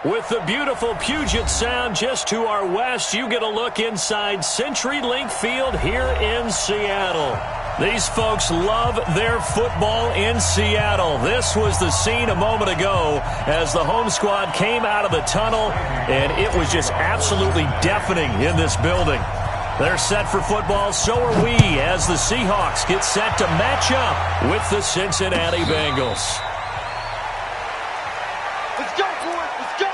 With the beautiful Puget Sound just to our west, you get a look inside CenturyLink Field here in Seattle. These folks love their football in Seattle. This was the scene a moment ago as the home squad came out of the tunnel, and it was just absolutely deafening in this building. They're set for football, so are we, as the Seahawks get set to match up with the Cincinnati Bengals. Let's go, boys. Let's go.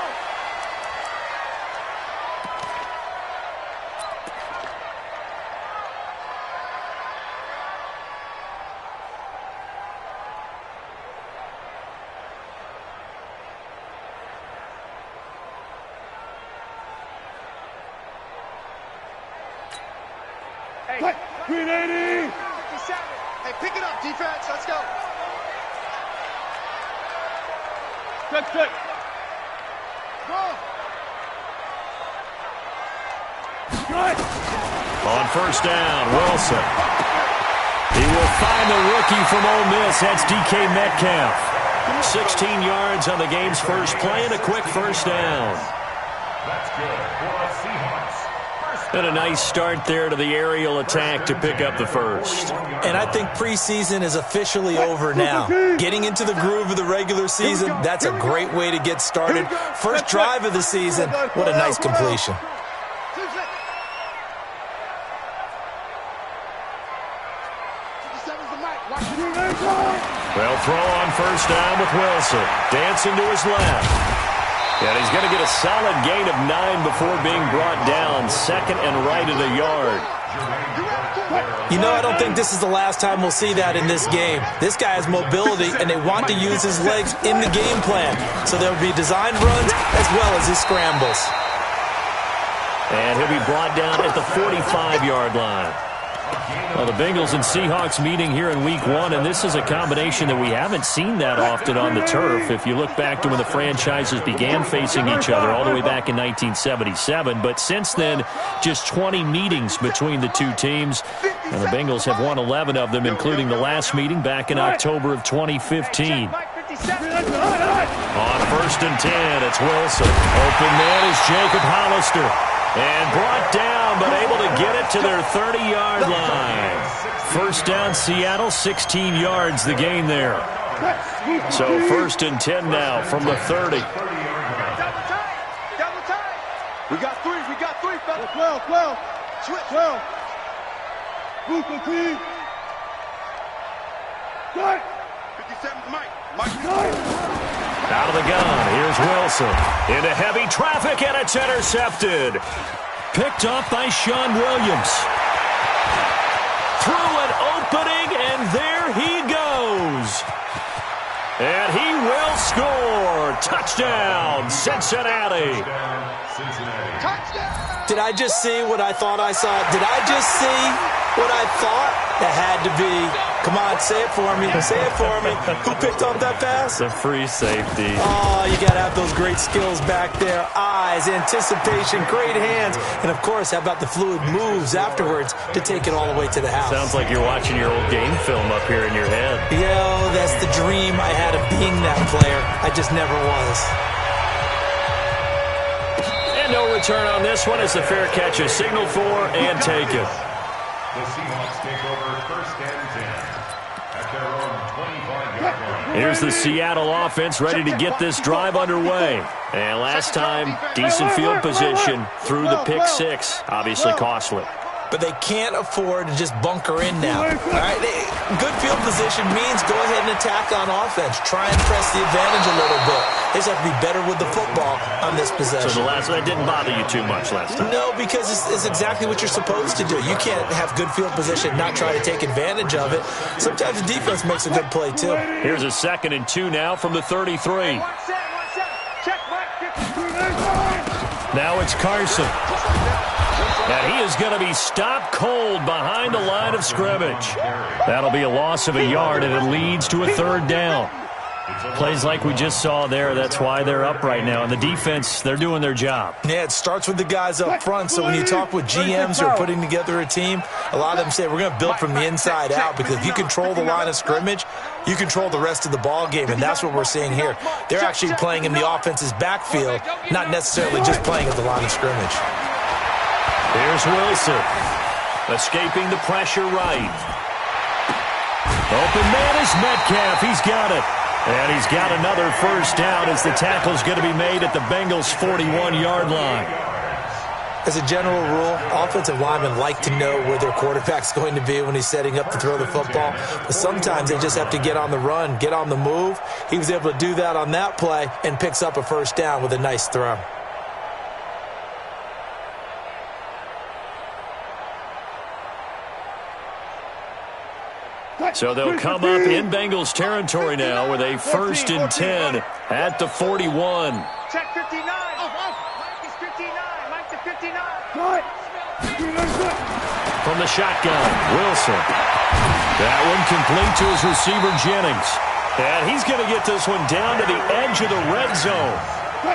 Hey, 380. 57. Hey, pick it up, defense. Let's go. Quick. On first down, Wilson. He will find the rookie from Ole Miss. That's DK Metcalf. 16 yards on the game's first play and a quick first down. That's good for the Seahawks. And a nice start there to the aerial attack to pick up the first. And I think preseason is officially over now. Getting into the groove of the regular season, that's a great way to get started. First drive of the season, what a nice completion. Well, throw on first down with Wilson. Dancing to his left. And he's going to get a solid gain of 9 before being brought down. Second and right at a yard. You know, I don't think this is the last time we'll see that in this game. This guy has mobility, and they want to use his legs in the game plan. So there will be designed runs as well as his scrambles. And he'll be brought down at the 45-yard line. Well, the Bengals and Seahawks meeting here in Week 1, and this is a combination that we haven't seen that often on the turf. If you look back to when the franchises began facing each other all the way back in 1977, but since then, just 20 meetings between the two teams, and the Bengals have won 11 of them, including the last meeting back in October of 2015. On first and 10, it's Wilson. Open man is Jacob Hollister. And brought down, but able to get it to their 30-yard line. First down, Seattle, 16 yards the gain there. So first and 10 now from the 30. Double time. We got three, fella. 12. Switch. 12. Move the team. 57's Mike. Out of the gun, here's Wilson. Into heavy traffic, and it's intercepted. Picked up by Sean Williams. Through an opening, and there he goes. And he will score. Touchdown, Cincinnati. Touchdown. Did I just see what I thought I saw? Did I just see what I thought? That had to be. Come on, say it for me. Say it for me. Who picked up that pass? The free safety. Oh, you got to have those great skills back there. Eyes, anticipation, great hands. And, of course, how about the fluid moves afterwards to take it all the way to the house? Sounds like you're watching your old game film up here in your head. Yo, that's the dream I had of being that player. I just never was. And no return on this one as the fair catch is signaled for and taken. The Seahawks take over first and 10 at their own 25-yard line. Here's the Seattle offense ready to get this drive underway. And last time, decent field position through the pick six. Obviously costly. But they can't afford to just bunker in now. All right? Good field position means go ahead and attack on offense. Try and press the advantage a little bit. They just have to be better with the football on this possession. So the last one didn't bother you too much last time? No, because it's exactly what you're supposed to do. You can't have good field position, not try to take advantage of it. Sometimes the defense makes a good play, too. Here's a 2nd and 2 now from the 33. Now it's Carson. And he is going to be stopped cold behind the line of scrimmage. That'll be a loss of a yard, and it leads to a 3rd down. Plays like we just saw there, that's why they're up right now. And the defense, they're doing their job. Yeah, it starts with the guys up front. So when you talk with GMs who are putting together a team, a lot of them say we're going to build from the inside out, because if you control the line of scrimmage, you control the rest of the ball game, and that's what we're seeing here. They're actually playing in the offense's backfield, not necessarily just playing at the line of scrimmage. Here's Wilson, escaping the pressure right. Open man is Metcalf. He's got it. And he's got another first down as the tackle's going to be made at the Bengals' 41-yard line. As a general rule, offensive linemen like to know where their quarterback's going to be when he's setting up to throw the football. But sometimes they just have to get on the run, get on the move. He was able to do that on that play and picks up a first down with a nice throw. So they'll come up in Bengals territory now with a 1st and 10 at the 41. Check 59. Mike is 59. Mike to 59. From the shotgun, Wilson. That one complete to his receiver, Jennings. And he's going to get this one down to the edge of the red zone.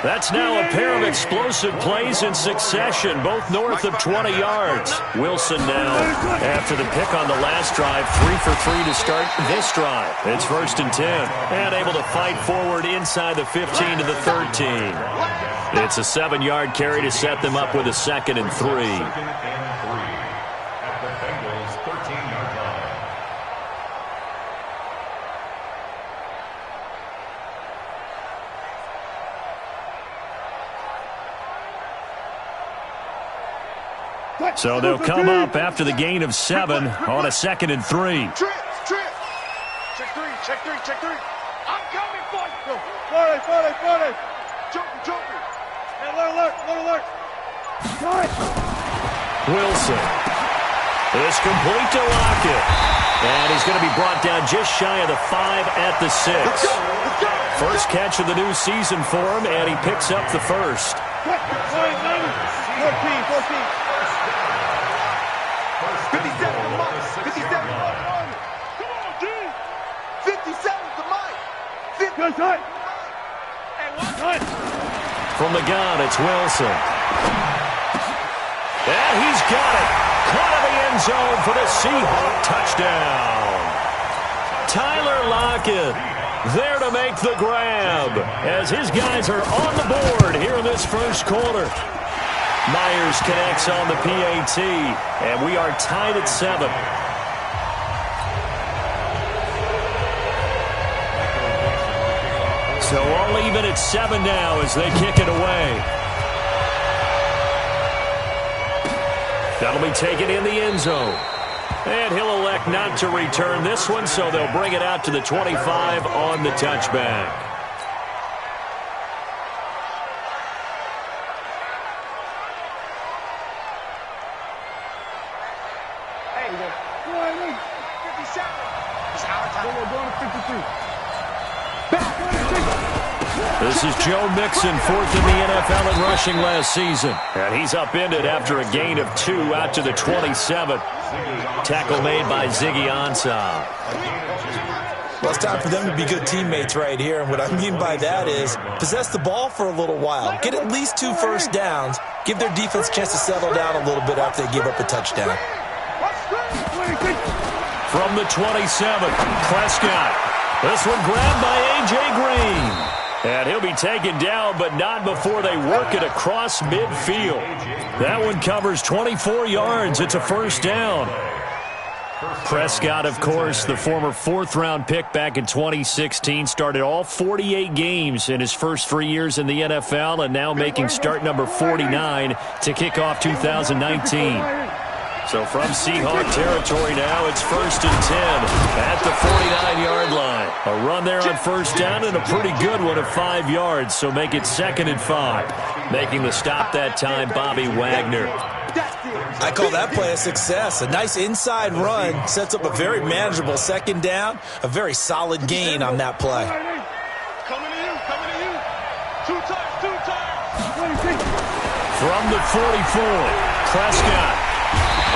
That's now a pair of explosive plays in succession, both north of 20 yards. Wilson now, after the pick on the last drive, 3 for 3 to start this drive. It's 1st and 10, and able to fight forward inside the 15 to the 13. It's a 7-yard carry to set them up with a 2nd and 3. So they'll come up after the gain of 7 on a 2nd and 3. Trip. Check 3. I'm coming for you. 40. Jumping. Hey, alert. Wilson. It's complete to Lockett. And he's going to be brought down just shy of the 5 at the 6. Let's go. First catch of the new season for him, and he picks up the first. 14. 57 to Mike. 57 to Mike. Come on, G. 57 to Mike. 57. And From the gun, it's Wilson. And he's got it. Caught in the end zone for the Seahawk touchdown. Tyler Lockett there to make the grab as his guys are on the board here in this first quarter. Myers connects on the PAT, and we are tied at 7. So all even at 7 now as they kick it away. That'll be taken in the end zone. And he'll elect not to return this one, so they'll bring it out to the 25 on the touchback. This is Joe Mixon, 4th in the NFL in rushing last season. And he's upended after a gain of 2 out to the 27. Tackle made by Ziggy Ansah. Well, it's time for them to be good teammates right here. And what I mean by that is possess the ball for a little while. Get at least 2 first downs. Give their defense a chance to settle down a little bit after they give up a touchdown. From the 27, Prescott. This one grabbed by A.J. Green. And he'll be taken down, but not before they work it across midfield. That one covers 24 yards. It's a first down. Prescott, of course, the former 4th-round pick back in 2016, started all 48 games in his first 3 years in the NFL, and now making start number 49 to kick off 2019. So from Seahawk territory now, it's 1st and 10 at the 49-yard line. A run there on first down and a pretty good one of 5 yards, so make it 2nd and 5. Making the stop that time, Bobby Wagner. I call that play a success. A nice inside run sets up a very manageable 2nd down, a very solid gain on that play. Coming to you. 2 times. From the 44, Prescott.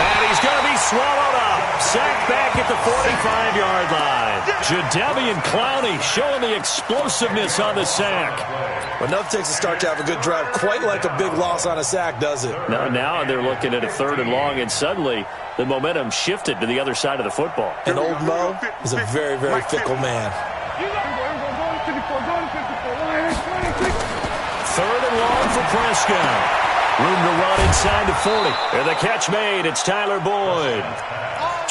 And he's going to be swallowed up. Sacked back at the 45-yard line. Jadeveon Clowney showing the explosiveness on the sack. Well, enough takes a start to have a good drive. Quite like a big loss on a sack, does it? Now they're looking at a 3rd and long, and suddenly the momentum shifted to the other side of the football. And old Mo is a very, very fickle man. 3rd and long for Prescott. Room to run inside the 40. And the catch made. It's Tyler Boyd.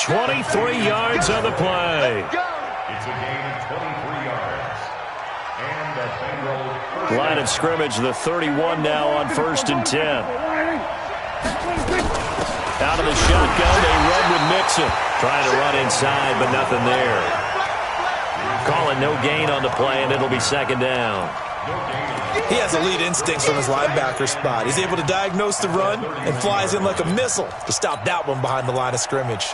23 yards on the play. It's a gain of 23 yards. And the Bengals. Line of scrimmage, the 31 now on 1st and 10. Out of the shotgun, they run with Mixon. Trying to run inside, but nothing there. Calling no gain on the play, and it'll be 2nd down. He has elite instincts from his linebacker spot. He's able to diagnose the run and flies in like a missile to stop that one behind the line of scrimmage.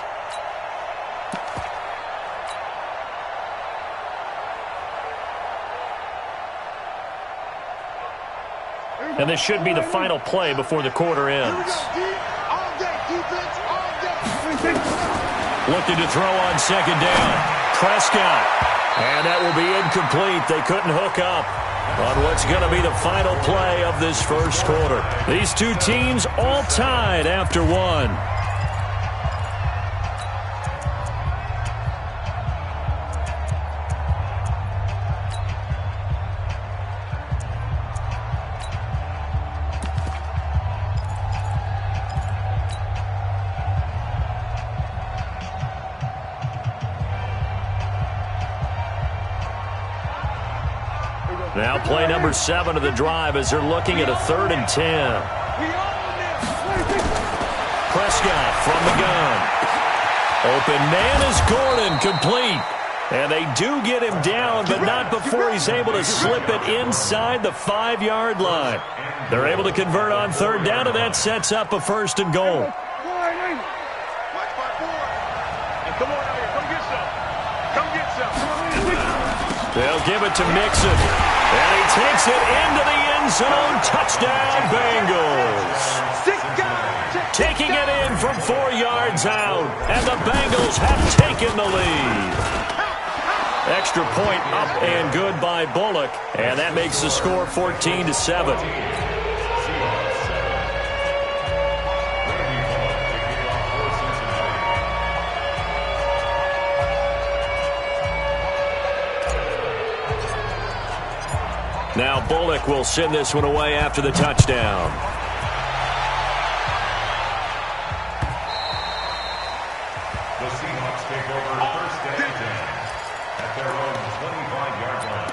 And this should be the final play before the quarter ends. Looking to throw on 2nd down. Prescott. And that will be incomplete. They couldn't hook up on what's going to be the final play of this first quarter. These two teams all tied after one. Now play number 7 of the drive as they're looking at a 3rd and 10. Prescott from the gun. Open man is Gordon, complete. And they do get him down, but not before he's able to slip it inside the 5-yard line. They're able to convert on 3rd down, and that sets up a 1st and goal. They'll give it to Mixon. And he takes it into the end zone. Touchdown, Bengals. Taking it in from 4 yards out. And the Bengals have taken the lead. Extra point up and good by Bullock. And that makes the score 14-7. Now Bullock will send this one away after the touchdown. The Seahawks take over 1st and 10 at their own 25-yard line.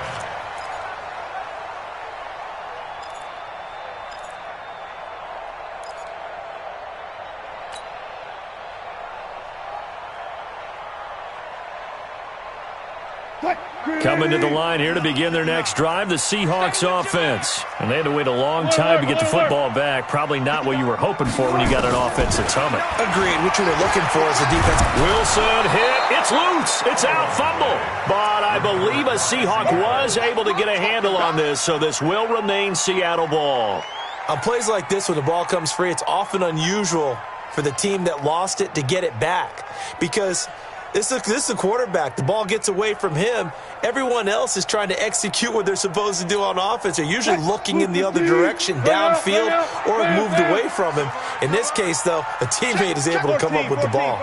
Coming to the line here to begin their next drive, the Seahawks offense. And they had to wait a long time to get the football back. Probably not what you were hoping for when you got an offense that's humming. Agreed. What you were looking for is a defense. Wilson hit. It's loose. It's out. Fumble. But I believe a Seahawk was able to get a handle on this, so this will remain Seattle ball. On plays like this, when the ball comes free, it's often unusual for the team that lost it to get it back. Because this is a quarterback. The ball gets away from him. Everyone else is trying to execute what they're supposed to do on offense. They're usually looking in the other direction, downfield, or have moved away from him. In this case, though, a teammate is able to come up with the ball.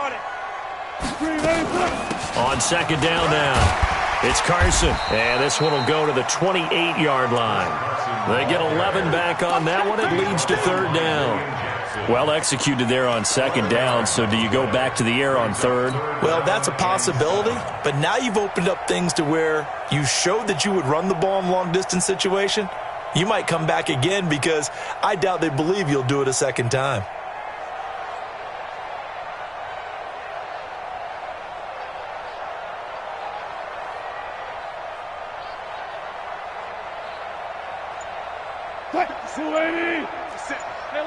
On 2nd down now, it's Carson. And this one will go to the 28-yard line. They get 11 back on that one. It leads to 3rd down. Well executed there on 2nd down, so do you go back to the air on 3rd? Well, that's a possibility, but now you've opened up things to where you showed that you would run the ball in long-distance situation. You might come back again because I doubt they believe you'll do it a 2nd time. Hey,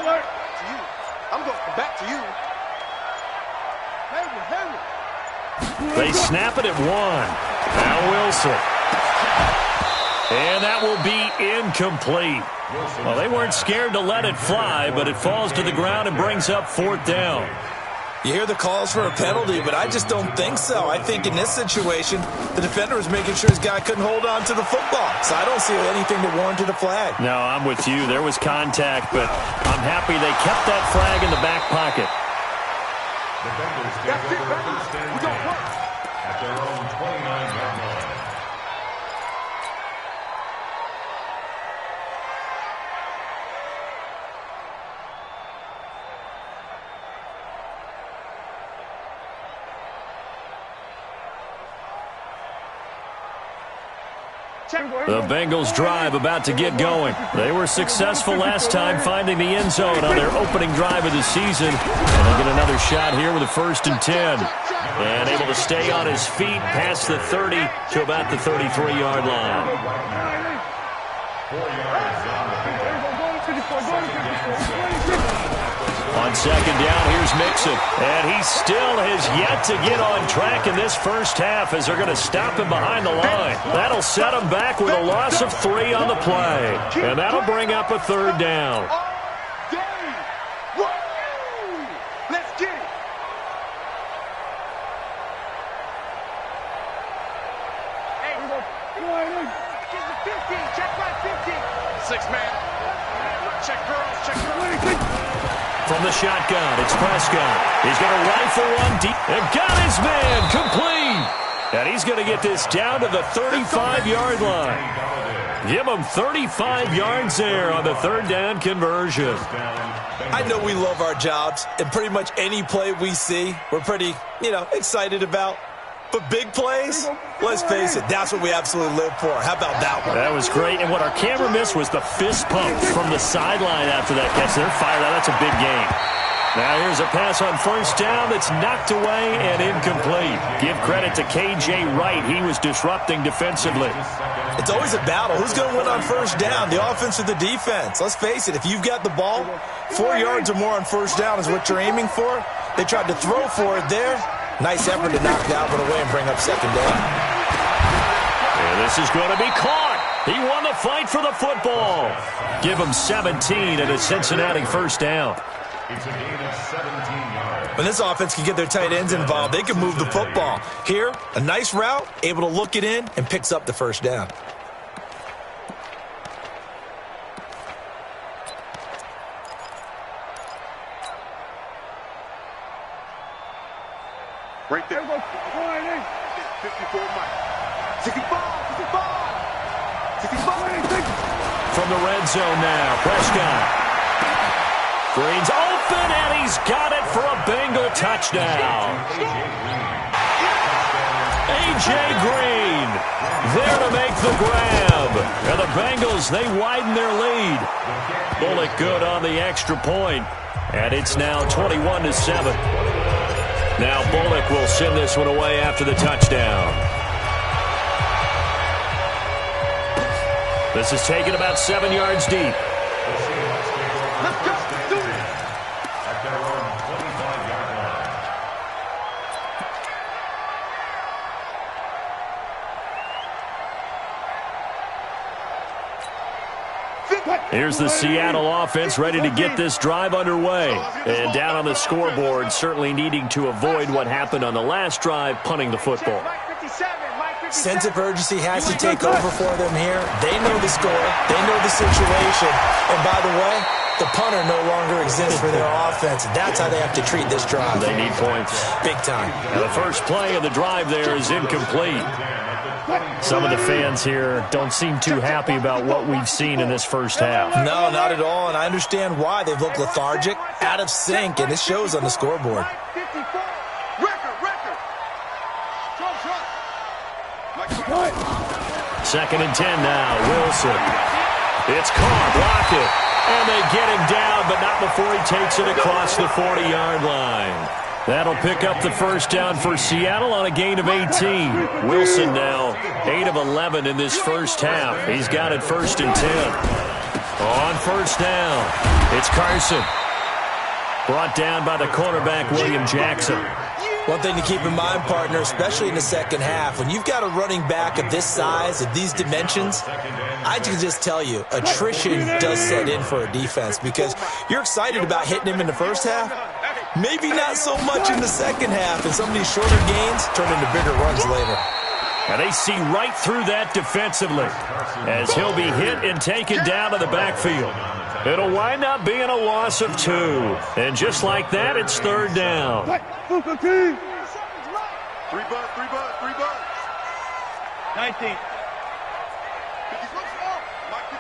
alert. To you. I'm going back to you. Henry. They snap it at 1. Now Wilson. And that will be incomplete. Well, they weren't scared to let it fly, but it falls to the ground and brings up 4th down. You hear the calls for a penalty, but I just don't think so. I think in this situation, the defender was making sure his guy couldn't hold on to the football. So I don't see anything that warranted a flag. No, I'm with you. There was contact, but I'm happy they kept that flag in the back pocket. The Bengals take over first and 10 at their own 29-yard line. The Bengals drive about to get going. They were successful last time finding the end zone on their opening drive of the season. And they'll get another shot here with a 1st and 10. And able to stay on his feet past the 30 to about the 33-yard line. 4 yards on the pickup. On 2nd down, here's Mixon. And he still has yet to get on track in this first half as they're going to stop him behind the line. That'll set him back with a loss of 3 on the play. And that'll bring up a 3rd down. Let's get it. Hey, get the 15. Check right 15. 6-man. Check girls. Check girls. From the shotgun, it's Prescott. He's going to rifle one deep and got his man complete. And he's going to get this down to the 35-yard line. Give him 35 yards there on the 3rd down conversion. I know we love our jobs, and pretty much any play we see, we're pretty, excited about. But big plays, let's face it, that's what we absolutely live for. How about that one? That was great, and what our camera missed was the fist pump from the sideline after that catch. They're fired out. That's a big game. Now here's a pass on 1st down that's knocked away and incomplete. Give credit to K.J. Wright. He was disrupting defensively. It's always a battle. Who's going to win on 1st down, the offense or the defense? Let's face it, if you've got the ball, 4 yards or more on 1st down is what you're aiming for. They tried to throw for it there. Nice effort to knock Dalvin away and bring up 2nd down. And this is going to be caught. He won the fight for the football. Give him 17 and a Cincinnati 1st down. It's a gain of 17 yards. When this offense can get their tight ends involved, they can move the football. Here, a nice route, able to look it in, and picks up the 1st down. Right there. 54 Mike. 65. From the red zone now, Prescott. Green's open, and he's got it for a Bengal touchdown. A.J. Green there to make the grab. And the Bengals, they widen their lead. Bullock good on the extra point. And it's now 21-7. Now Bullock will send this one away after the touchdown. This is taken about 7 yards deep. Let's go. Do it. At their own 25-yard line. Here's the Seattle offense ready to get this drive underway. And down on the scoreboard, certainly needing to avoid what happened on the last drive, punting the football. Sense of urgency has to take over for them here. They know the score. They know the situation. And by the way, the punter no longer exists for their offense. That's how they have to treat this drive. They need points. Big time. Now the first play of the drive there is incomplete. Some of the fans here don't seem too happy about what we've seen in this first half. No, not at all, and I understand why. They've looked lethargic, out of sync, and it shows on the scoreboard. Second and 10 now, Wilson. It's caught, block it, and they get him down, but not before he takes it across the 40-yard line. That'll pick up the 1st down for Seattle on a gain of 18. Wilson now 8 of 11 in this first half. He's got it 1st and 10. On 1st down, it's Carson. Brought down by the cornerback, William Jackson. One thing to keep in mind, partner, especially in the second half, when you've got a running back of this size, of these dimensions, I can just tell you, attrition does set in for a defense because you're excited about hitting him in the first half, Maybe not so much in the second half, and some of these shorter gains turn into bigger runs later. And they see right through that defensively as he'll be hit and taken down to the backfield. It'll wind up being a loss of 2. And just like that, it's third down. 3 bucks, 3 bucks. 19.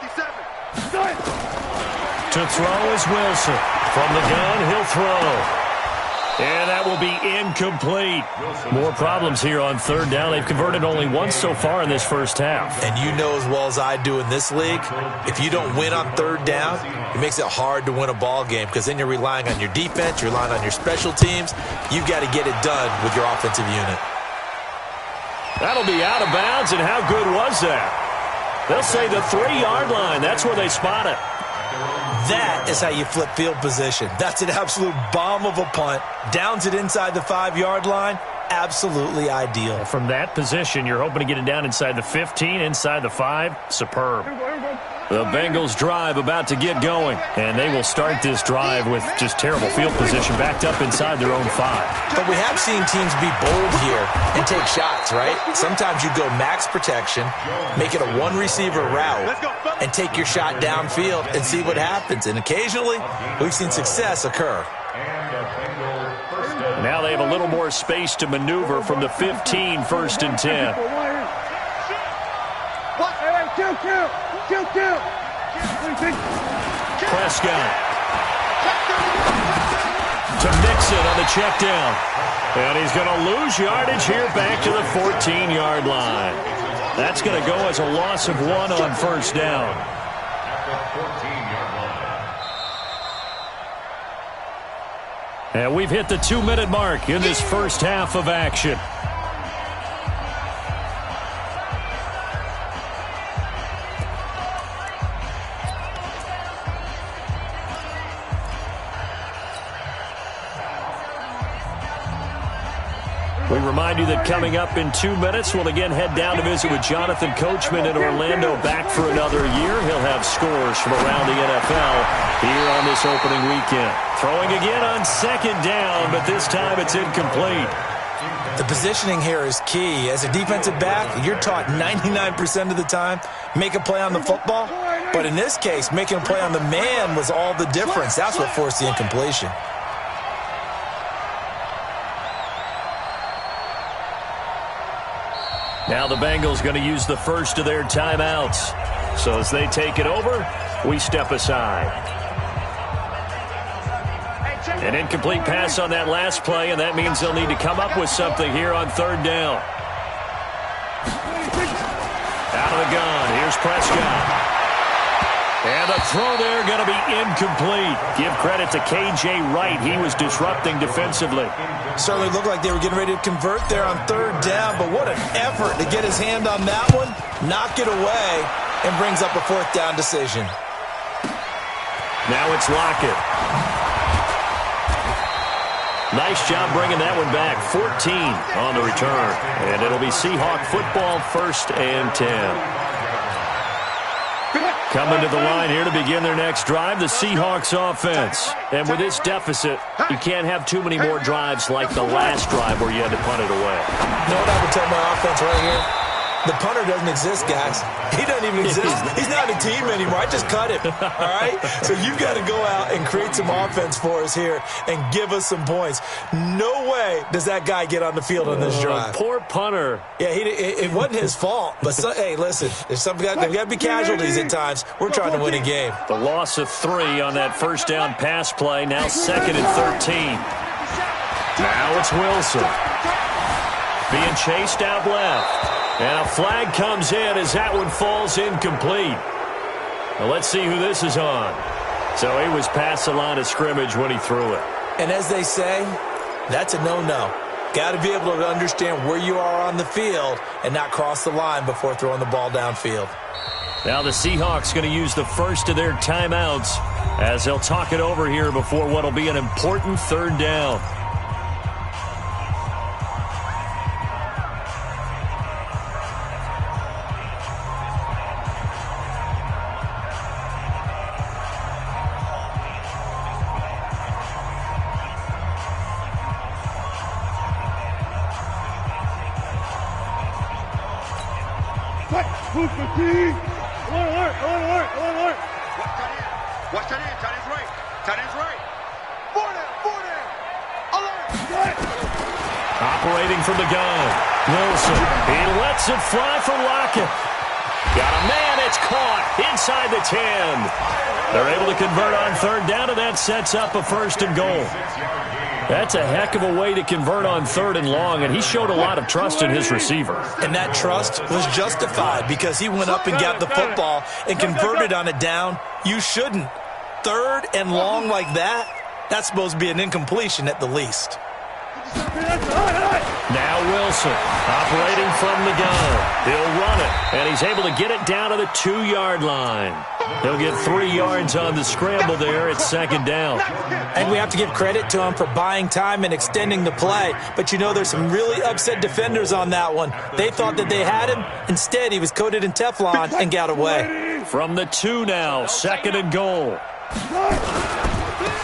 57. To throw is Wilson. From the gun, he'll throw. And that will be incomplete. More problems here on third down. They've converted only once so far in this first half. And you know as well as I do in this league, if you don't win on third down, it makes it hard to win a ball game because then you're relying on your defense, you're relying on your special teams. You've got to get it done with your offensive unit. That'll be out of bounds, and how good was that? They'll say the 3-yard line. That's where they spot it. That is how you flip field position. That's an absolute bomb of a punt. Downs it inside the 5-yard line. Absolutely ideal. From that position, you're hoping to get it down inside the 15, inside the 5. Superb. The Bengals drive about to get going, and they will start this drive with just terrible field position backed up inside their own 5. But we have seen teams be bold here and take shots, right? Sometimes you go max protection, make it a one-receiver route, and take your shot downfield and see what happens. And occasionally, we've seen success occur. Now they have a little more space to maneuver from the 15, 1st and 10. Prescott to Mixon on the check down. And he's going to lose yardage here back to the 14-yard line. That's going to go as a loss of 1 on first down. And we've hit the 2-minute mark in this first half of action. We remind you that coming up in 2 minutes, we'll again head down to visit with Jonathan Coachman in Orlando, back for another year. He'll have scores from around the NFL here on this opening weekend. Throwing again on second down, but this time it's incomplete. The positioning here is key. As a defensive back, you're taught 99% of the time, make a play on the football. But in this case, making a play on the man was all the difference. That's what forced the incompletion. Now the Bengals going to use the first of their timeouts. So as they take it over, we step aside. An incomplete pass on that last play, and that means they'll need to come up with something here on third down. Out of the gun, here's Prescott. And a throw there going to be incomplete. Give credit to K.J. Wright. He was disrupting defensively. Certainly looked like they were getting ready to convert there on third down, but what an effort to get his hand on that one, knock it away, and brings up a fourth down decision. Now it's Lockett. Nice job bringing that one back. 14 on the return. And it'll be Seahawk football, 1st and 10. Coming to the line here to begin their next drive, the Seahawks offense. And with this deficit, you can't have too many more drives like the last drive where you had to punt it away. You know what I would tell my offense right here? The punter doesn't exist, guys. He doesn't even exist. He's not a team anymore. I just cut him, all right? So you've got to go out and create some offense for us here and give us some points. No way does that guy get on the field on this drive. Poor punter. Yeah, it wasn't his fault. But, hey, listen, there's got to be casualties at times. We're trying to win a game. The loss of 3 on that first down pass play. Now 2nd and 13. Now it's Wilson. Being chased out left. And a flag comes in as that one falls incomplete. Now let's see who this is on. So he was past the line of scrimmage when he threw it. And as they say, that's a no-no. Got to be able to understand where you are on the field and not cross the line before throwing the ball downfield. Now the Seahawks going to use the first of their timeouts as they'll talk it over here before what will be an important third down. Watch that in. Tight end's right. Tight end's right. Four down. Alert. Operating from the gun. Wilson. He lets it fly for Lockett. Got a man. It's caught inside the 10. They're able to convert on third down, and that sets up a 1st and goal. That's a heck of a way to convert on 3rd and long, and he showed a lot of trust in his receiver. And that trust was justified because he went up and got the football and converted on a down. You shouldn't. 3rd and long like that, that's supposed to be an incompletion at the least. Now Wilson, operating from the gun. He'll run it, and he's able to get it down to the 2-yard line. He'll get 3 yards on the scramble there at 2nd down. And we have to give credit to him for buying time and extending the play. But you know, there's some really upset defenders on that one. They thought that they had him. Instead, he was coated in Teflon and got away. From the 2 now, 2nd and goal.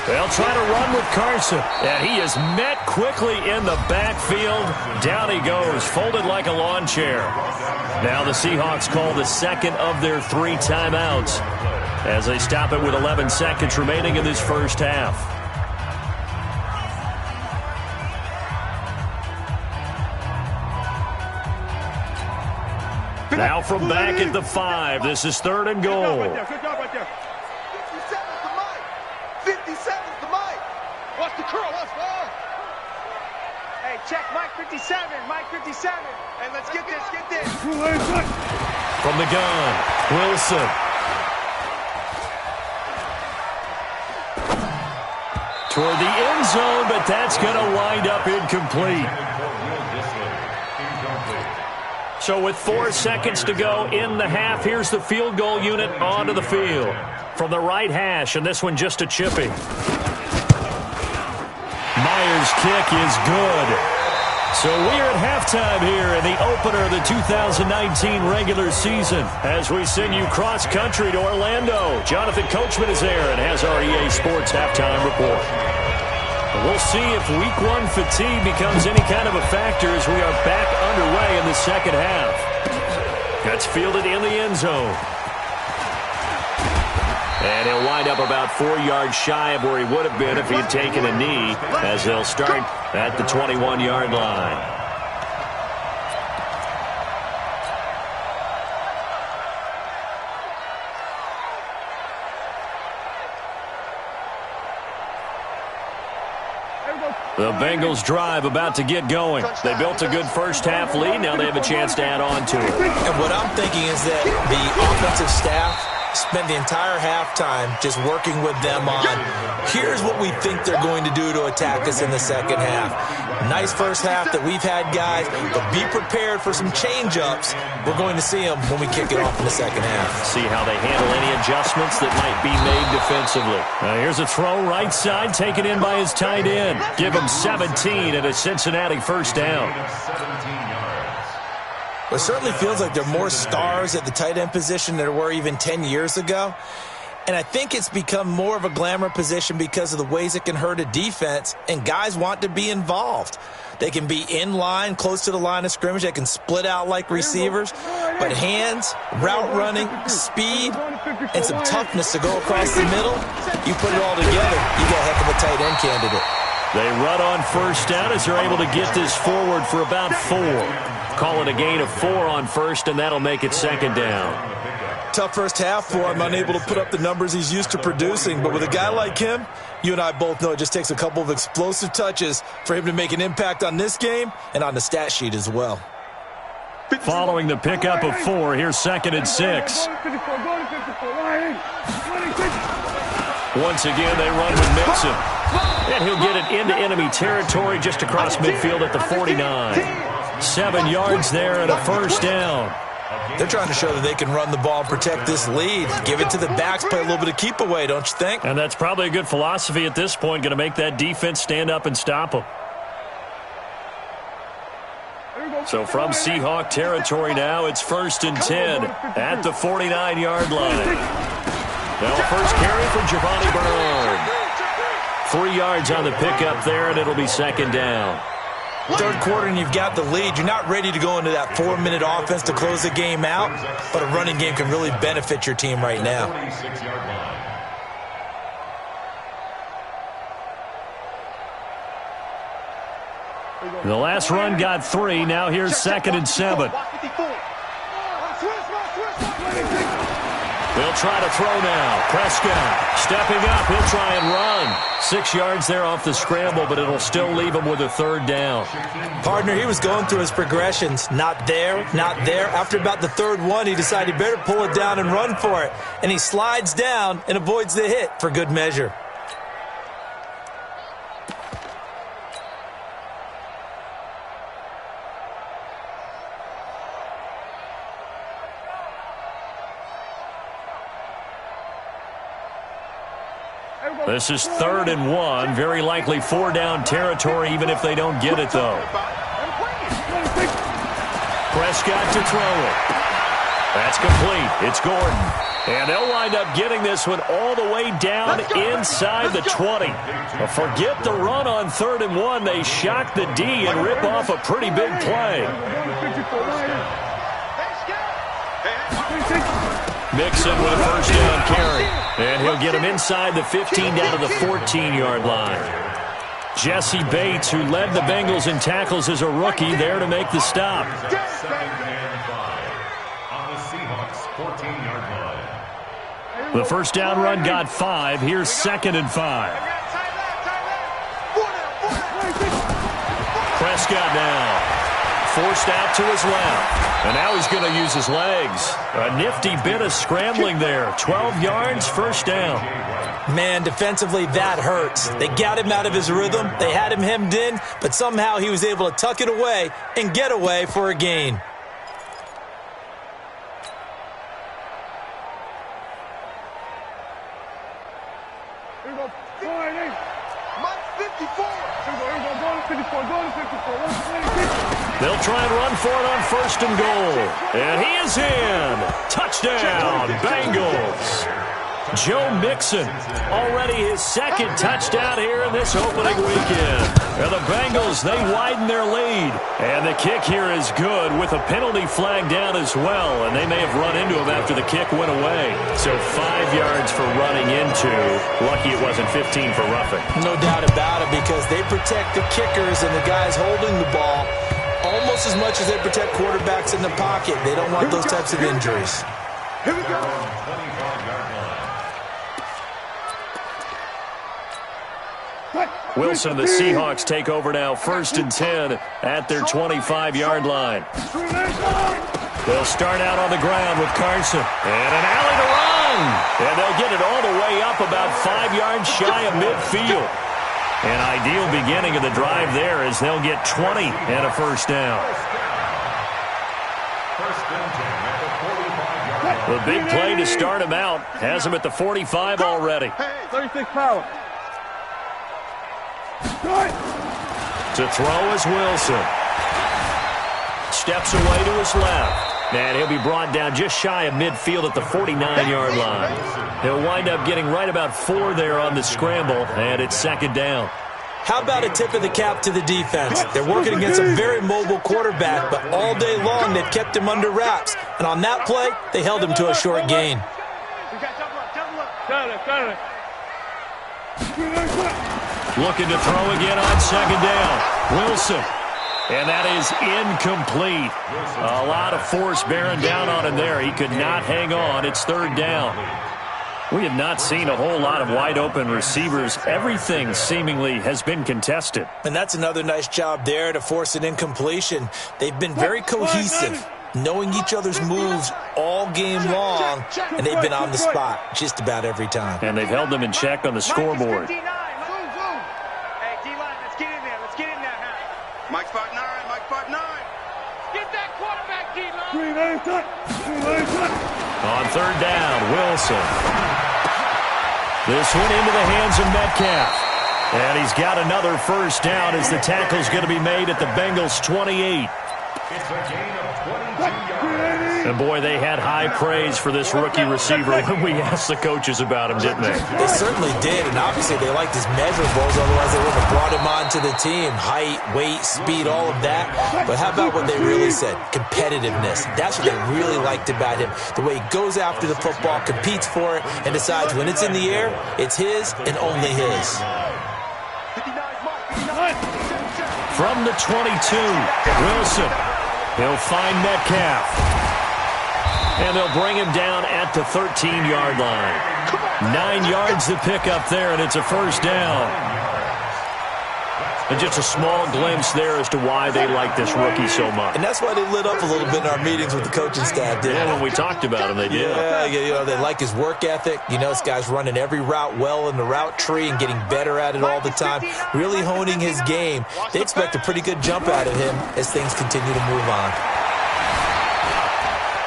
They'll try to run with Carson, and he is met quickly in the backfield. Down he goes, folded like a lawn chair. Now the Seahawks call the 2nd of their 3 timeouts as they stop it with 11 seconds remaining in this first half. Now from back at the 5, this is 3rd and goal. Good job right there. 57's the mic. Watch the curl. Hey, check Mike 57. Mike 57. Hey, let's get this. From the gun, Wilson. Toward the end zone, but that's going to wind up incomplete. So with 4 seconds to go in the half, here's the field goal unit onto the field. From the right hash, and this one just a chippy. Myers' kick is good. So we're at halftime here in the opener of the 2019 regular season as we send you cross-country to Orlando. Jonathan Coachman is there and has our EA Sports halftime report. We'll see if Week 1 fatigue becomes any kind of a factor as we are back underway in the second half. That's fielded in the end zone. And he'll wind up about 4 yards shy of where he would have been if he had taken a knee, as they'll start at the 21-yard line. The Bengals drive about to get going. They built a good first-half lead. Now they have a chance to add on to it. And what I'm thinking is that the offensive staff spend the entire halftime just working with them on, here's what we think they're going to do to attack us in the second half. Nice first half that we've had, guys, but be prepared for some change-ups. We're going to see them when we kick it off in the second half. See how they handle any adjustments that might be made defensively. Here's a throw right side, taken in by his tight end. Give him 17 and a Cincinnati first down. It certainly feels like there are more stars at the tight end position than there were even 10 years ago. And I think it's become more of a glamour position because of the ways it can hurt a defense, and guys want to be involved. They can be in line, close to the line of scrimmage. They can split out like receivers. But hands, route running, speed, and some toughness to go across the middle, you put it all together, you got a heck of a tight end candidate. They run on first down as they're able to get this forward for about 4. Call it a gain of 4 on first, and that'll make it second down. Tough first half for him, unable to put up the numbers he's used to producing. But with a guy like him, you and I both know it just takes a couple of explosive touches for him to make an impact on this game and on the stat sheet as well. Following the pickup of 4, here's 2nd and 6. Once again, they run with Mixon. And he'll get it into enemy territory just across midfield at the 49. 7 yards there and a first down. They're trying to show that they can run the ball and protect this lead. Give it to the backs, play a little bit of keep away, don't you think? And that's probably a good philosophy at this point, going to make that defense stand up and stop them. So from Seahawk territory now, it's 1st and 10 at the 49-yard line. Now a first carry for Giovanni Bernard. 3 yards on the pickup there, and it'll be second down. Third quarter and you've got the lead. You're not ready to go into that 4-minute offense to close the game out, but a running game can really benefit your team right now. The last run got 3. Now here's 2nd and 7. They'll try to throw now. Prescott stepping up. He'll try and run. 6 yards there off the scramble, but it'll still leave him with a 3rd down. Partner, he was going through his progressions. Not there, not there. After about the 3rd one, he decided he better pull it down and run for it. And he slides down and avoids the hit for good measure. This is 3rd and 1. Very likely 4-down territory, even if they don't get it, though. Prescott to throw it. That's complete. It's Gordon. And they'll wind up getting this one all the way down inside the 20. But forget the run on 3rd and 1. They shock the D and rip off a pretty big play. Mixon with a 1st down carry. And he'll get him inside the 15 down to the 14-yard line. Jesse Bates, who led the Bengals in tackles as a rookie, there to make the stop. 2nd and 5 on the Seahawks 14-yard line. The 1st down run got 5. Here's 2nd and 5. Prescott now. Forced out to his left. And now he's going to use his legs. A nifty bit of scrambling there. 12 yards, 1st down. Man, defensively, that hurts. They got him out of his rhythm. They had him hemmed in, but somehow he was able to tuck it away and get away for a gain. They'll try and run for it on 1st and goal. And he is in. Touchdown, Bengals. Joe Mixon, already his 2nd touchdown here in this opening weekend. And the Bengals, they widen their lead. And the kick here is good with a penalty flag down as well. And they may have run into him after the kick went away. So 5 yards for running into. Lucky it wasn't 15 for roughing. No doubt about it, because they protect the kickers and the guys holding the ball almost as much as they protect quarterbacks in the pocket. They don't want those types of injuries. Here we go. 25-yard line. Wilson and the Seahawks take over now, 1st and 10 at their 25-yard line. They'll start out on the ground with Carson. And an alley to run. And they'll get it all the way up about 5 yards shy of midfield. An ideal beginning of the drive there as they'll get 20 and a 1st down. 1st and 10 at the 45-yard line. The big play to start him out has him at the 45 already. 36 power. To throw is Wilson. Steps away to his left. And he'll be brought down just shy of midfield at the 49-yard line. He'll wind up getting right about 4 there on the scramble, and it's 2nd down. How about a tip of the cap to the defense? They're working against a very mobile quarterback, but all day long they've kept him under wraps. And on that play, they held him to a short gain. Looking to throw again on 2nd down. Wilson. And that is incomplete. A lot of force bearing down on him there. He could not hang on. It's 3rd down. We have not seen a whole lot of wide-open receivers. Everything seemingly has been contested. And that's another nice job there to force an incompletion. They've been very cohesive, knowing each other's moves all game long, and they've been on the spot just about every time. And they've held them in check on the scoreboard. Hey, D-line, let's get in there. Let's get in there, man. Mike 5'9", Mike 5'9". Get that quarterback, D-line. On 3rd down, Wilson. This one into the hands of Metcalf. And he's got another 1st down as the tackle's going to be made at the Bengals' 28. It's a gain of 22 yards. And, boy, they had high praise for this rookie receiver when we asked the coaches about him, didn't they? They certainly did, and obviously they liked his measurables, otherwise they wouldn't have brought him onto the team. Height, weight, speed, all of that. But how about what they really said? Competitiveness. That's what they really liked about him. The way he goes after the football, competes for it, and decides when it's in the air, it's his and only his. From the 22, Wilson. He'll find Metcalf. And they'll bring him down at the 13-yard line. 9 yards to pick up there, and it's a first down. And just a small glimpse there as to why they like this rookie so much. And that's why they lit up a little bit in our meetings with the coaching staff, didn't they? When we talked about him, they did. Yeah, they like his work ethic. You know, this guy's running every route well in the route tree and getting better at it all the time, really honing his game. They expect a pretty good jump out of him as things continue to move on.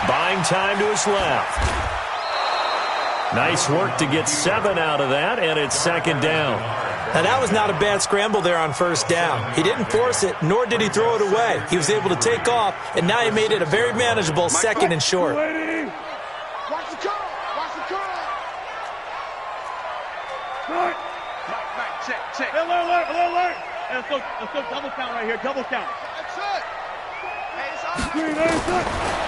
Buying time to his left. Nice work to get 7 out of that, and it's second down. Now, that was not a bad scramble there on first down. He didn't force it, nor did he throw it away. He was able to take off, and now he made it a very manageable second and short. Watch the curl. Watch the curl. Mike, check. Alert. Let's go double count right here. Double count. That's it.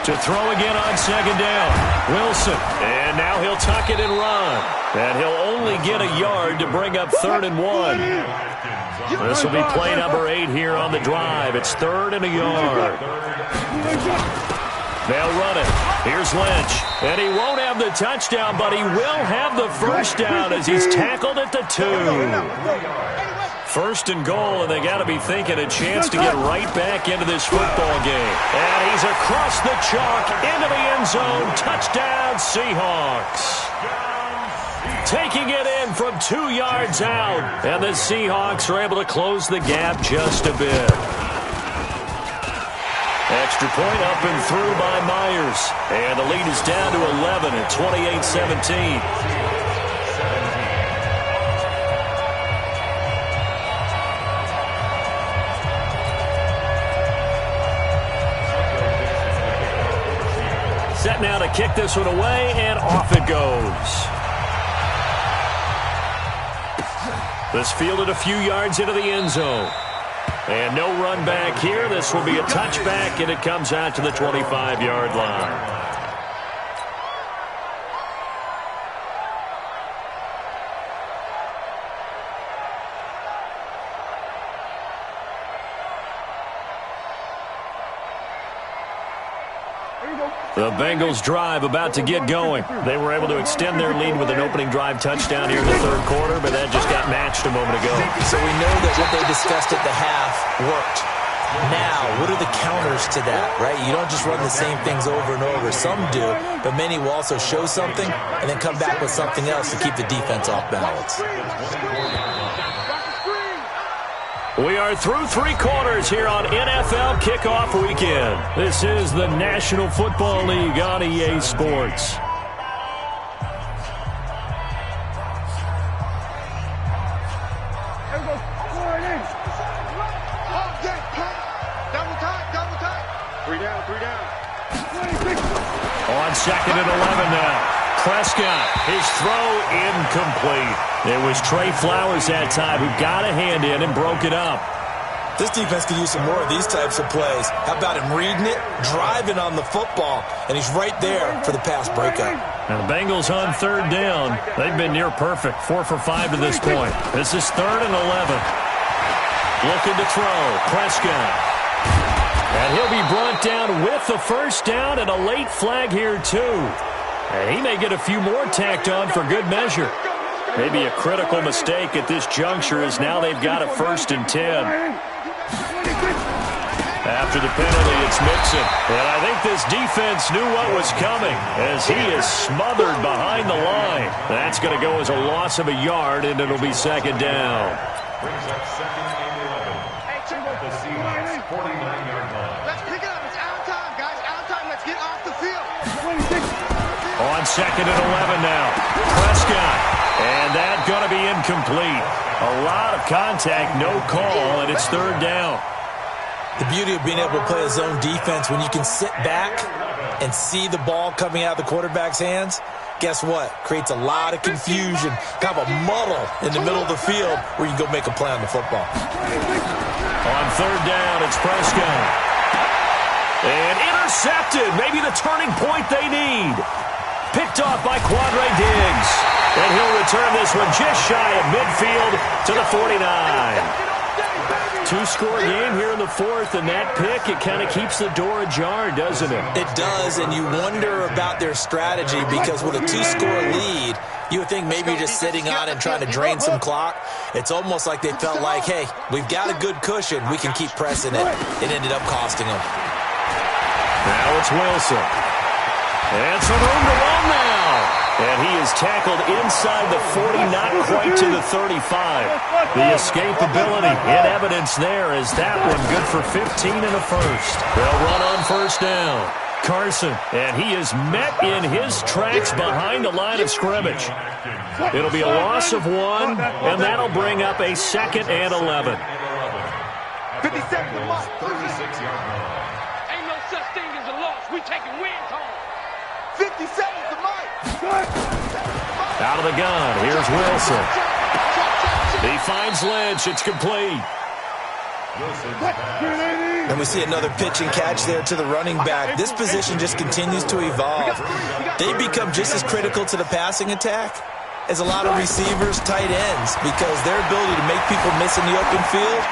To throw again on second down. Wilson. And now he'll tuck it and run. And he'll only get a yard to bring up 3rd and 1. This will be play number 8 here on the drive. It's 3rd and a yard. They'll run it. Here's Lynch. And he won't have the touchdown, but he will have the first down as he's tackled at the 2. First and goal, and they got to be thinking a chance to get right back into this football game. And he's across the chalk into the end zone. Touchdown, Seahawks. Taking it in from 2 yards out. And the Seahawks are able to close the gap just a bit. Extra point up and through by Myers. And the lead is down to 11 at 28-17. Set now to kick this one away, and off it goes. This fielded a few yards into the end zone. And no run back here. This will be a touchback, and it comes out to the 25-yard line. The Bengals drive about to get going. They were able to extend their lead with an opening drive touchdown here in the 3rd quarter, but that just got matched a moment ago. So we know that what they discussed at the half worked. Now, what are the counters to that, right? You don't just run the same things over and over. Some do, but many will also show something and then come back with something else to keep the defense off balance. We are through 3 quarters here on NFL Kickoff Weekend. This is the National Football League on EA Sports. On 2nd and 11 now. Prescott, his throw incomplete. It was Trey Flowers that time who got a hand in and broke it up. This defense could use some more of these types of plays. How about him reading it, driving on the football, and he's right there for the pass breakup. Now the Bengals on 3rd down. They've been near perfect, 4 for 5 to this point. This is 3rd and 11. Looking to throw, Prescott. And he'll be brought down with the first down and a late flag here too. And he may get a few more tacked on for good measure. Maybe a critical mistake at this juncture as now they've got a 1st and 10. After the penalty, it's Mixon. And I think this defense knew what was coming as he is smothered behind the line. That's going to go as a loss of a yard, and it'll be 2nd down. Brings up 2nd and 11 at the Seahawks 49-yard line. Let's pick it up. It's out of time, guys. Out of time. Let's get off the field. On 2nd and 11 now. Prescott. And that's going to be incomplete. A lot of contact, no call, and it's 3rd down. The beauty of being able to play a zone defense when you can sit back and see the ball coming out of the quarterback's hands, guess what? Creates a lot of confusion, kind of a muddle in the middle of the field where you go make a play on the football. On third down, it's Prescott. And intercepted. Maybe the turning point they need. Picked off by Quandre Diggs. And he'll return this one just shy of midfield to the 49. Two-score game here in the fourth, and that pick, it kind of keeps the door ajar, doesn't it? It does, and you wonder about their strategy because with a two-score lead, you would think maybe you're just sitting on and trying to drain some clock. It's almost like they felt like, hey, we've got a good cushion. We can keep pressing it. It ended up costing them. Now it's Wilson. And some room to run now. And he is tackled inside the 40, not quite to the 35. The escapability in evidence there as that one good for 15 and a first. They'll run on first down. Carson, and he is met in his tracks behind the line of scrimmage. It'll be a loss of 1, and that'll bring up a 2nd and 11. 57 to Mike. 36-yard line. Ain't no such thing as a loss. We taking wins home. 57 to Mike. Out of the gun, here's Wilson. He finds Lynch, it's complete. And we see another pitch and catch there to the running back. This position just continues to evolve. They become just as critical to the passing attack as a lot of receivers, tight ends, because their ability to make people miss in the open field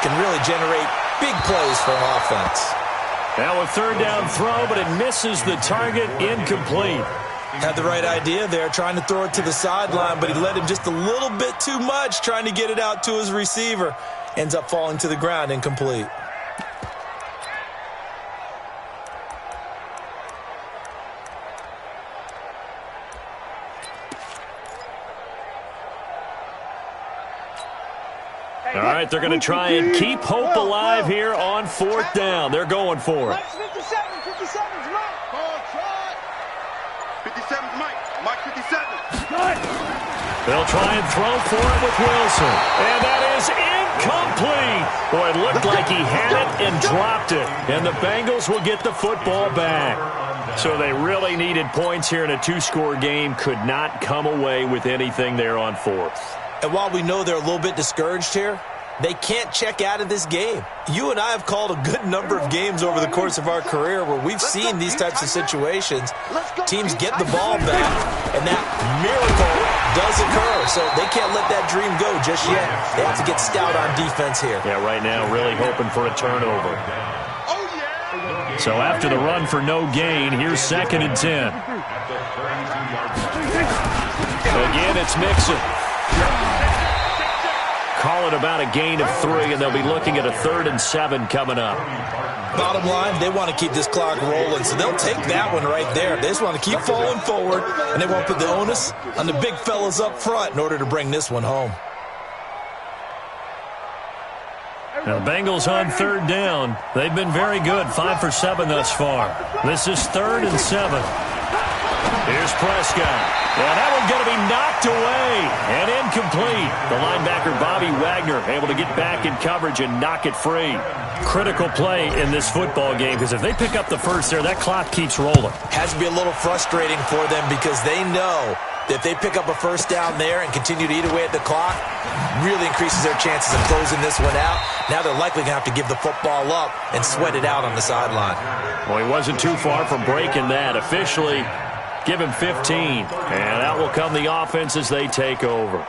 can really generate big plays for an offense. Now a third down throw, but it misses the target, incomplete. Had the right idea there, trying to throw it to the sideline, but he let him just a little bit too much, trying to get it out to his receiver. Ends up falling to the ground, incomplete. All right, they're going to try and keep hope alive here on fourth down. They're going for it. 57's Mike. 57's Mike. Mike 57. They'll try and throw for it with Wilson. And that is incomplete. Boy, it looked like he had it and dropped it. And the Bengals will get the football back. So they really needed points here in a two-score game. Could not come away with anything there on fourth. And while we know they're a little bit discouraged here, they can't check out of this game. You and I have called a good number of games over the course of our career where we've seen these types of situations. Teams get the ball back, and that miracle does occur. So they can't let that dream go just yet. They have to get stout on defense here. Yeah, right now really hoping for a turnover. So after the run for no gain, here's 2nd and 10. Again, it's Mixon. Call it about a gain of 3, and they'll be looking at a 3rd and 7 coming up. Bottom line, they want to keep this clock rolling, so they'll take that one right there. They just want to keep falling forward, and they want to put the onus on the big fellas up front in order to bring this one home. Now, the Bengals on third down. They've been very good, 5 for 7 thus far. This is 3rd and 7. Here's Prescott. And that one's going to be knocked away and incomplete. The linebacker, Bobby Wagner, able to get back in coverage and knock it free. Critical play in this football game because if they pick up the first there, that clock keeps rolling. Has to be a little frustrating for them because they know that if they pick up a first down there and continue to eat away at the clock, really increases their chances of closing this one out. Now they're likely going to have to give the football up and sweat it out on the sideline. Well, he wasn't too far from breaking that. Officially, give him 15, and that will come the offense as they take over.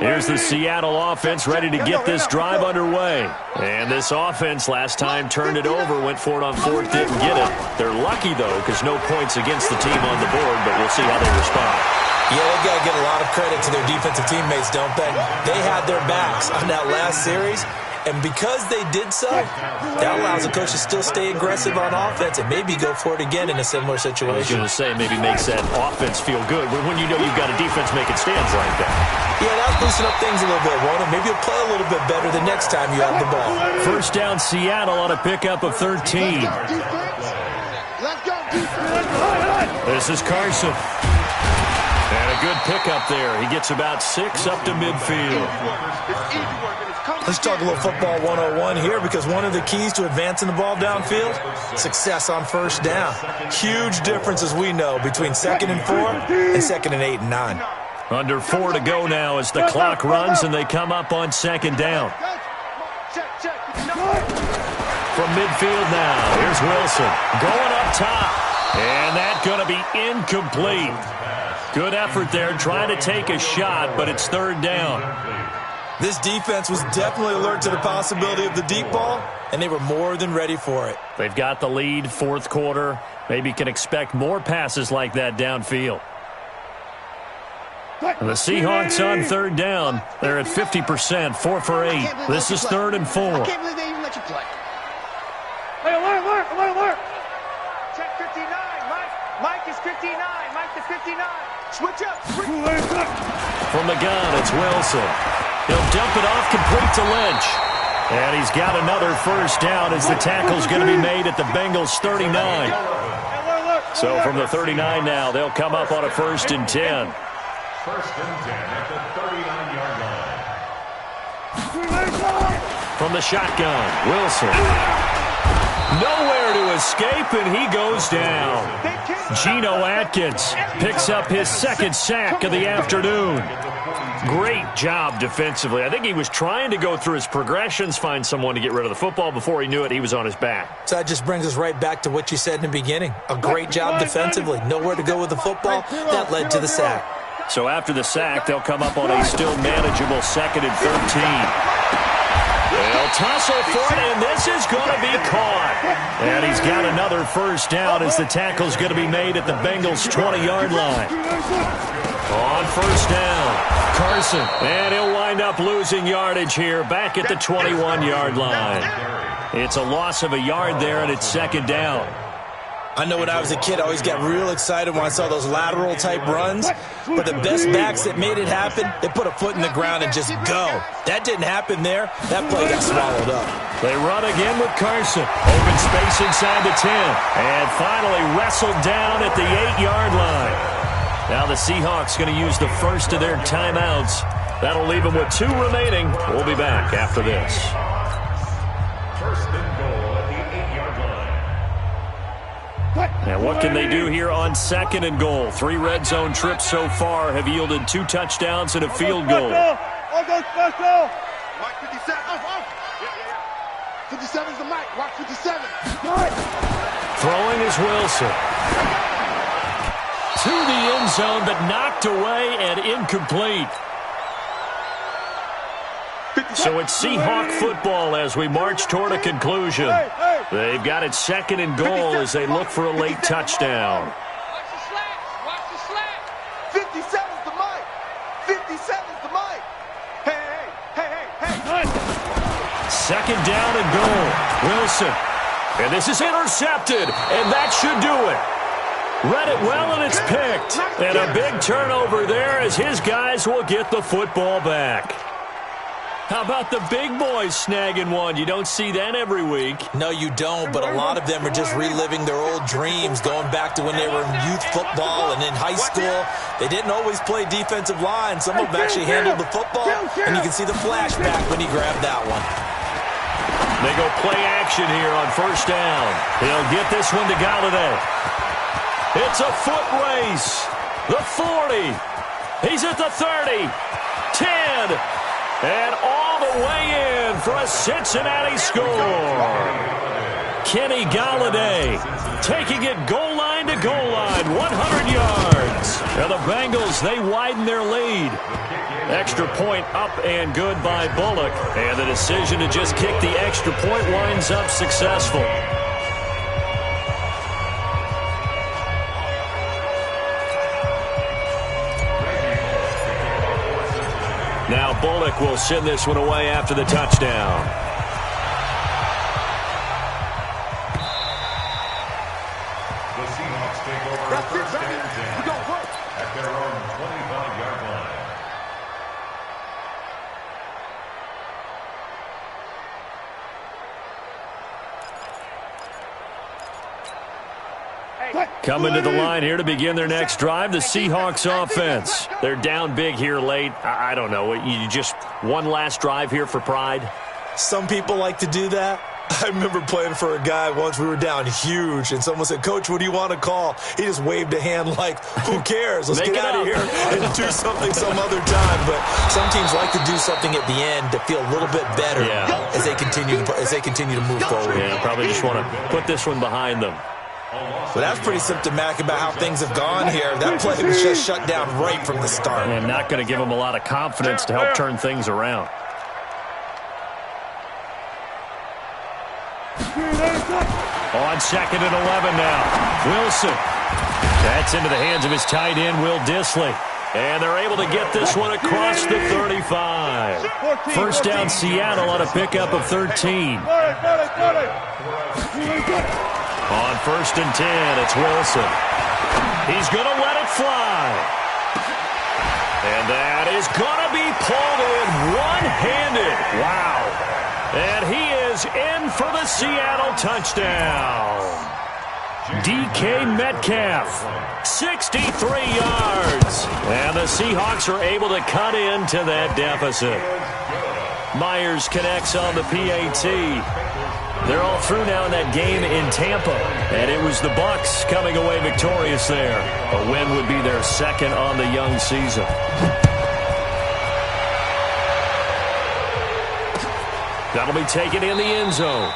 Here's the Seattle offense ready to get this drive underway. And this offense last time turned it over, went for it on fourth, didn't get it. They're lucky, though, because no points against the team on the board, but we'll see how they respond. Yeah, they've got to get a lot of credit to their defensive teammates, don't they? They had their backs on that last series, and because they did so, that allows the coach to still stay aggressive on offense and maybe go for it again in a similar situation. I was going to say maybe makes that offense feel good, but when you know you've got a defense making stands like that. Yeah, that'll loosen up things a little bit, won't it? Maybe you'll play a little bit better the next time you have the ball. First down, Seattle on a pickup of 13. This is Carson. And A good pickup there. He gets about 6 up to midfield. Let's talk a little football 101 here, because one of the keys to advancing the ball downfield, success on first down. Huge difference, as we know, between 2nd and 4 and 2nd and 8 and 9. Under 4 to go now as the clock runs and they come up on 2nd down. From midfield now, here's Wilson going up top. And that's going to be incomplete. Good effort there trying to take a shot, but it's 3rd down. This defense was definitely alert to the possibility of the deep ball, and they were more than ready for it. They've got the lead, 4th quarter. Maybe can expect more passes like that downfield. And the Seahawks on 3rd down. They're at 50%, 4 for 8. This is 3rd and 4. I can't believe they even let you play. Hey, alert. Check 59, Mike. Mike is 59. Mike to 59. Switch up. From the gun, it's Wilson. He'll dump it off complete to Lynch. And he's got another 1st down as the tackle's going to be made at the Bengals' 39. So from the 39 now, they'll come up on a 1st and 10. 1st and 10 at the 39-yard line. From the shotgun, Wilson. Nowhere to escape, and he goes down. Geno Atkins picks up his 2nd sack of the afternoon. Great job defensively. I think he was trying to go through his progressions, find someone to get rid of the football. Before he knew it, he was on his back. So that just brings us right back to what you said in the beginning. A great job defensively. Nowhere to go with the football. That led to the sack. So after the sack, they'll come up on a still manageable 2nd and 13. They'll tussle for it, and this is going to be caught. And he's got another 1st down as the tackle's going to be made at the Bengals' 20-yard line. On 1st down, Carson. And he'll wind up losing yardage here back at the 21-yard line. It's a loss of a yard there, and it's 2nd down. I know when I was a kid, I always got real excited when I saw those lateral-type runs. But the best backs that made it happen, they put a foot in the ground and just go. That didn't happen there. That play got swallowed up. They run again with Carson. Open space inside the 10. And finally wrestled down at the 8-yard line. Now the Seahawks going to use the first of their timeouts. That'll leave them with 2 remaining. We'll be back after this. 1st and goal at the 8-yard line. Now what can they do here on 2nd and goal? 3 red zone trips so far have yielded 2 touchdowns and a field goal. Mike 57. 57 is the Mike. Watch 57. Throwing is Wilson. To the end zone, but knocked away and incomplete. So it's Seahawk football as we march toward a conclusion. They've got it 2nd and goal as they look for a late touchdown. Watch the slats. Watch the slats. 57's the Mike. 57's the Mike. Hey. 2nd down and goal. Wilson. And this is intercepted, and that should do it. Read it well, and it's picked. And a big turnover there as his guys will get the football back. How about the big boys snagging one? You don't see that every week. No, you don't, but a lot of them are just reliving their old dreams, going back to when they were in youth football and in high school. They didn't always play defensive line. Some of them actually handled the football, and you can see the flashback when he grabbed that one. They go play action here on 1st down. He'll get this one to Galladay. It's a foot race. The 40. He's at the 30. 10. And all the way in for a Cincinnati score. Kenny Galladay taking it goal line to goal line, 100 yards. And the Bengals, they widen their lead. Extra point up and good by Bullock. And the decision to just kick the extra point winds up successful. Now Bullock will send this one away after the touchdown. The Seahawks take over 1st and 10 at their own 25-yard line. Coming to the line here to begin their next drive, the Seahawks offense. They're down big here late. I don't know. You just one last drive here for pride? Some people like to do that. I remember playing for a guy once. We were down huge, and someone said, "Coach, what do you want to call?" He just waved a hand like, "Who cares? Let's get out of here and do something some other time." But some teams like to do something at the end to feel a little bit better as they continue to move forward. Yeah, probably just want to put this one behind them. But that's pretty symptomatic about how things have gone here. That play was just shut down right from the start. And not going to give them a lot of confidence to help turn things around. On 2nd and 11 now. Wilson. That's into the hands of his tight end, Will Dissly. And they're able to get this one across the 35. First down Seattle on a pickup of 13. On 1st and 10, it's Wilson. He's going to let it fly. And that is going to be pulled in one-handed. Wow. And he is in for the Seattle touchdown. DK Metcalf, 63 yards. And the Seahawks are able to cut into that deficit. Myers connects on the PAT. They're all through now in that game in Tampa. And it was the Bucs coming away victorious there. A win would be their second on the young season. That'll be taken in the end zone.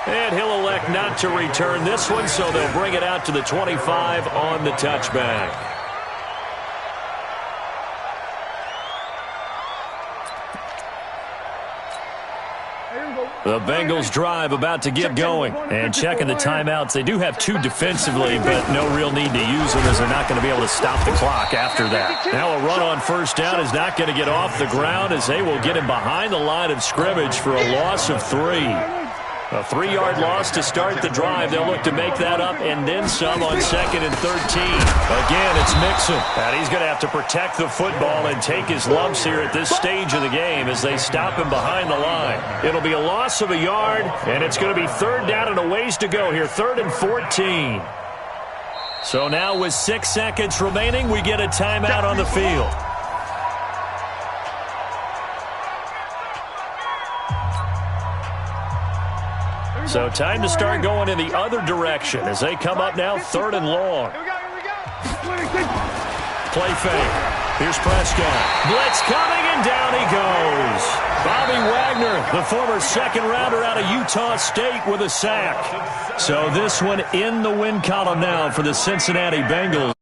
And he'll elect not to return this one, so they'll bring it out to the 25 on the touchback. The Bengals drive about to get going. And checking the timeouts. They do have 2 defensively, but no real need to use them as they're not going to be able to stop the clock after that. Now a run on 1st down is not going to get off the ground as they will get him behind the line of scrimmage for a loss of 3. A 3-yard loss to start the drive. They'll look to make that up and then some on 2nd and 13. Again, it's Mixon. And he's going to have to protect the football and take his lumps here at this stage of the game as they stop him behind the line. It'll be a loss of a yard, and it's going to be 3rd down and a ways to go here, 3rd and 14. So now with 6 seconds remaining, we get a timeout on the field. So time to start going in the other direction as they come up now 3rd and long. Play fake. Here's Prescott. Blitz coming, and down he goes. Bobby Wagner, the former 2nd rounder out of Utah State, with a sack. So this one in the win column now for the Cincinnati Bengals.